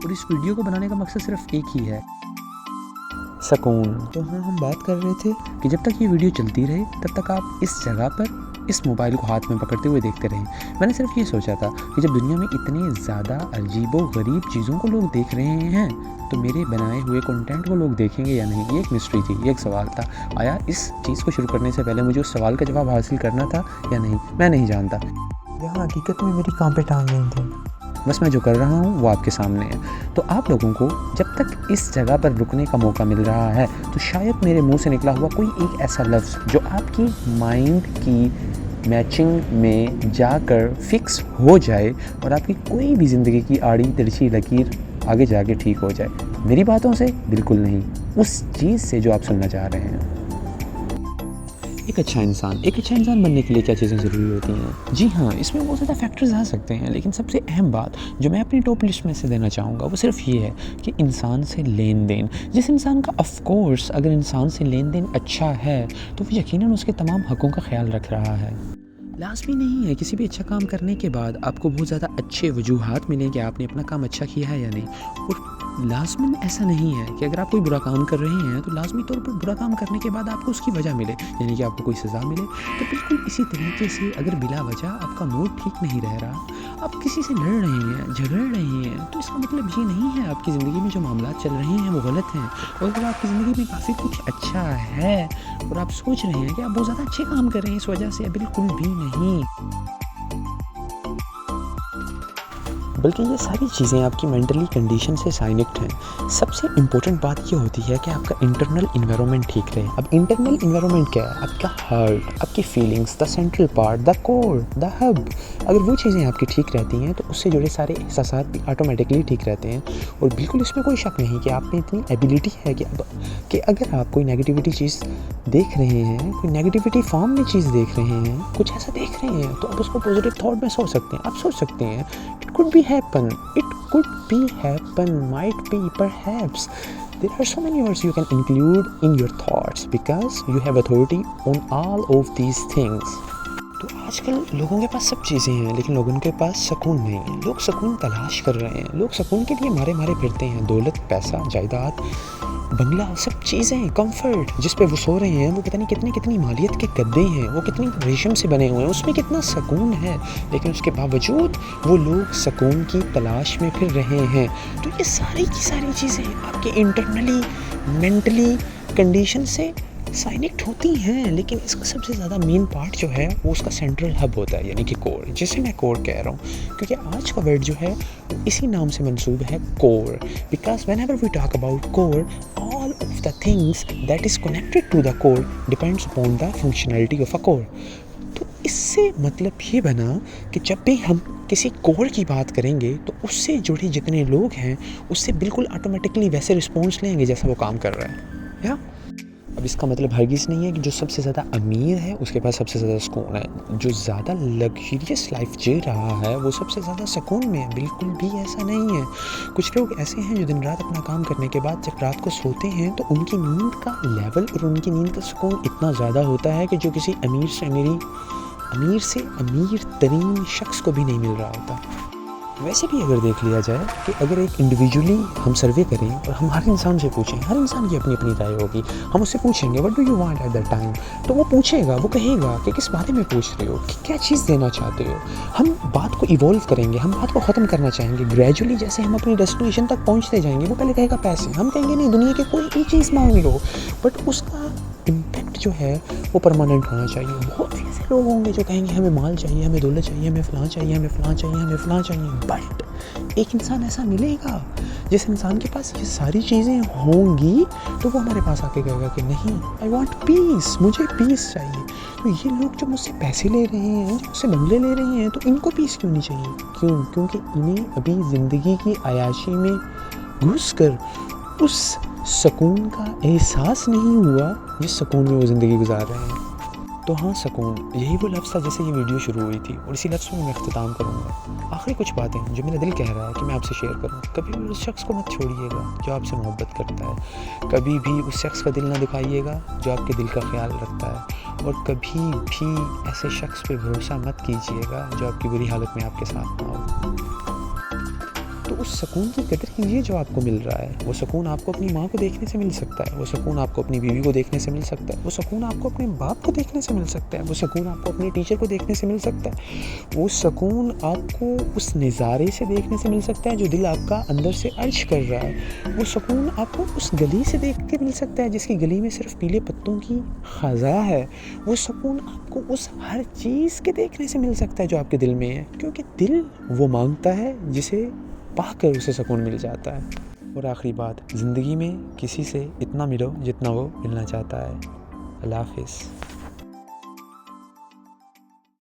اور اس ویڈیو کو بنانے کا مقصد صرف ایک ہی ہے، سکون۔ تو ہاں، ہم بات کر رہے تھے کہ جب تک یہ ویڈیو چلتی رہے تب تک آپ اس جگہ پر اس موبائل کو ہاتھ میں پکڑتے ہوئے دیکھتے رہیں۔ میں نے صرف یہ سوچا تھا کہ جب دنیا میں اتنے زیادہ عجیب و غریب چیزوں کو لوگ دیکھ رہے ہیں تو میرے بنائے ہوئے کنٹینٹ کو لوگ دیکھیں گے یا نہیں۔ یہ ایک مسٹری تھی، یہ ایک سوال تھا۔ آیا اس چیز کو شروع کرنے سے پہلے مجھے اس سوال کا جواب حاصل کرنا تھا یا نہیں، میں نہیں جانتا۔ یہاں حقیقت میں میری کام پہ ٹانگ نہیں تھی۔ بس میں جو کر رہا ہوں وہ آپ کے سامنے ہے۔ تو آپ لوگوں کو جب تک اس جگہ پر رکنے کا موقع مل رہا ہے تو شاید میرے منہ سے نکلا ہوا کوئی ایک ایسا لفظ جو آپ کی مائنڈ کی میچنگ میں جا کر فکس ہو جائے اور آپ کی کوئی بھی زندگی کی آڑی ترچھی لکیر آگے جا کے ٹھیک ہو جائے۔ میری باتوں سے بالکل نہیں، اس چیز سے جو آپ سننا چاہ رہے ہیں۔ ایک اچھا انسان بننے کے لیے کیا چیزیں ضروری ہوتی ہیں؟ جی ہاں، اس میں بہت زیادہ فیکٹرز آ سکتے ہیں، لیکن سب سے اہم بات جو میں اپنی ٹاپ لسٹ میں سے دینا چاہوں گا وہ صرف یہ ہے کہ انسان سے لین دین۔ جس انسان کا آف کورس اگر انسان سے لین دین اچھا ہے تو وہ یقیناً اس کے تمام حقوق کا خیال رکھ رہا ہے۔ لازمی نہیں ہے کسی بھی اچھا کام کرنے کے بعد آپ کو بہت زیادہ اچھے وجوہات ملیں کہ آپ نے اپنا کام اچھا کیا ہے یا نہیں، اور لازماً ایسا نہیں ہے کہ اگر آپ کوئی برا کام کر رہے ہیں تو لازمی طور پر برا کام کرنے کے بعد آپ کو اس کی وجہ ملے، یعنی کہ آپ کو کوئی سزا ملے۔ تو بالکل اسی طریقے سے اگر بلا وجہ آپ کا موڈ ٹھیک نہیں رہ رہا، آپ کسی سے لڑ رہے ہیں، جھگڑ رہے ہیں، تو اس کا مطلب یہ نہیں ہے آپ کی زندگی میں جو معاملات چل رہے ہیں وہ غلط ہیں۔ اور اگر آپ کی زندگی میں کافی کچھ اچھا ہے اور آپ سوچ رہے ہیں کہ آپ بہت زیادہ اچھے کام کر رہے ہیں اس وجہ سے، بالکل بھی نہیں، بلکہ یہ ساری چیزیں آپ کی مینٹلی کنڈیشن سے سائنکٹ ہیں۔ سب سے امپورٹنٹ بات یہ ہوتی ہے کہ آپ کا انٹرنل انوائرمنٹ ٹھیک رہے۔ اب انٹرنل انوائرمنٹ کیا ہے؟ آپ کا ہارٹ، آپ کی feelings, the central part, the core, the hub. اگر وہ چیزیں آپ کی ٹھیک رہتی ہیں تو اس سے جڑے سارے احساسات بھی آٹومیٹکلی ٹھیک رہتے ہیں۔ اور بالکل اس میں کوئی شک نہیں کہ آپ میں اتنی ایبیلٹی ہے کہ اگر آپ کوئی نیگیٹیوٹی چیز دیکھ رہے ہیں، کوئی نیگیٹیوٹی فارم میں چیز دیکھ رہے ہیں، کچھ ایسا دیکھ رہے ہیں، تو آپ اس کو پازیٹیو تھاٹ میں سوچ سکتے ہیں۔ آپ سوچ سکتے ہیں it could be happen, might be, perhaps. There are so many words you can include in your thoughts because you have authority on all of these things. تو آج کل لوگوں کے پاس سب چیزیں ہیں لیکن لوگوں کے پاس سکون نہیں ہے۔ لوگ سکون تلاش کر رہے ہیں، لوگ سکون کے لیے مارے پھرتے ہیں۔ دولت، پیسہ، جائیداد، بنگلہ، سب چیزیں، کمفرٹ جس پہ وہ سو رہے ہیں، وہ کتنی مالیت کے گدے ہیں، وہ کتنی ریشم سے بنے ہوئے ہیں، اس میں کتنا سکون ہے، لیکن اس کے باوجود وہ لوگ سکون کی تلاش میں پھر رہے ہیں۔ تو یہ ساری کی ساری چیزیں آپ کے انٹرنلی مینٹلی کنڈیشن سے سائنکٹ ہوتی ہیں، لیکن اس کا سب سے زیادہ مین پارٹ جو ہے وہ اس کا سینٹرل ہب ہوتا ہے، یعنی کہ کور، جسے میں کور کہہ رہا ہوں کیونکہ آج کا ورڈ جو ہے اسی نام سے منسوب ہے، core. Because whenever we talk about core, all of the things that is connected to the core depends upon the functionality of a core۔ تو اس سے مطلب یہ بنا کہ جب بھی ہم کسی کور کی بات کریں گے تو اس سے جڑے جتنے لوگ ہیں اس سے بالکل آٹومیٹکلی ویسے رسپانس لیں گے جیسا وہ کام کر رہا ہے، یا اب اس کا مطلب ہرگز نہیں ہے کہ جو سب سے زیادہ امیر ہے اس کے پاس سب سے زیادہ سکون ہے، جو زیادہ لگژریس لائف جی رہا ہے وہ سب سے زیادہ سکون میں ہے، بالکل بھی ایسا نہیں ہے۔ کچھ لوگ ایسے ہیں جو دن رات اپنا کام کرنے کے بعد جب رات کو سوتے ہیں تو ان کی نیند کا لیول اور ان کی نیند کا سکون اتنا زیادہ ہوتا ہے کہ جو کسی امیر سے امیر ترین شخص کو بھی نہیں مل رہا ہوتا۔ ویسے بھی اگر دیکھ لیا جائے کہ اگر ایک انڈیویجولی ہم سروے کریں اور ہم ہر انسان سے پوچھیں، ہر انسان کی اپنی اپنی رائے ہوگی، ہم اس سے پوچھیں گے what do you want at that time, تو وہ پوچھے گا، وہ کہے گا کہ کس بارے میں پوچھ رہے ہو، کہ کیا چیز دینا چاہتے ہو۔ ہم بات کو ایوالو کریں گے، ہم بات کو ختم کرنا چاہیں گے گریجولی، جیسے ہم اپنی ڈیسٹینیشن تک پہنچتے جائیں گے۔ وہ پہلے کہے گا پیسے، ہم کہیں گے نہیں دنیا کی کوئی بھی چیز مانگ لو، بٹ اس کا امپیکٹ جو ہے وہ پرماننٹ ہونا چاہیے۔ بہت سے ایسے لوگ ہوں گے جو کہیں گے ہمیں مال چاہیے، ہمیں دولت چاہیے، ہمیں فلاں چاہیے، ہمیں فلاں چاہیے، ہمیں فلاں چاہیے، بٹ ایک انسان ایسا ملے گا جس انسان کے پاس یہ ساری چیزیں ہوں گی تو وہ ہمارے پاس آ کے کہے گا کہ نہیں، آئی وانٹ پیس، مجھے پیس چاہیے۔ تو یہ لوگ جو مجھ سے پیسے لے رہے ہیں، جو مجھ سے بنگلے لے رہے ہیں، تو ان کو پیس کیوں نہیں چاہیے؟ کیونکہ انہیں ابھی زندگی کی عیاشی میں گھس کر اس سکون کا احساس نہیں ہوا جس سکون میں وہ زندگی گزار رہے ہیں۔ تو ہاں، سکون یہی وہ لفظ تھا جس سے یہ ویڈیو شروع ہوئی تھی، اور اسی لفظ میں اختتام کروں گا۔ آخری کچھ باتیں جو میرا دل کہہ رہا ہے کہ میں آپ سے شیئر کروں۔ کبھی بھی اس شخص کو مت چھوڑیے گا جو آپ سے محبت کرتا ہے، کبھی بھی اس شخص کا دل نہ دکھائیے گا جو آپ کے دل کا خیال رکھتا ہے، اور کبھی بھی ایسے شخص پہ بھروسہ مت کیجیے گا جو آپ کی بری حالت میں آپ کے ساتھ نہ ہو۔ تو اس سکون کی قدر کیجیے جو آپ کو مل رہا ہے. وہ سکون آپ کو اپنی ماں کو دیکھنے سے مل سکتا ہے, وہ سکون آپ کو اپنی بیوی کو دیکھنے سے مل سکتا ہے, وہ سکون آپ کو اپنے باپ کو دیکھنے سے مل سکتا ہے, وہ سکون آپ کو اپنے ٹیچر کو دیکھنے سے مل سکتا ہے, وہ سکون آپ کو اس نظارے سے دیکھنے سے مل سکتا ہے جو دل آپ کا اندر سے عرش کر رہا ہے, وہ سکون آپ کو اس گلی سے دیکھ کے مل سکتا ہے جس کی گلی میں صرف پیلے پتوں کی خزاں ہے, وہ سکون آپ کو اس ہر چیز کے دیکھنے سے مل سکتا ہے جو آپ کے دل میں ہے, کیونکہ دل وہ مانگتا ہے جسے پا کر اسے سکون مل جاتا ہے. اور آخری بات, زندگی میں کسی سے اتنا ملو جتنا وہ ملنا چاہتا ہے. اللہ حافظ.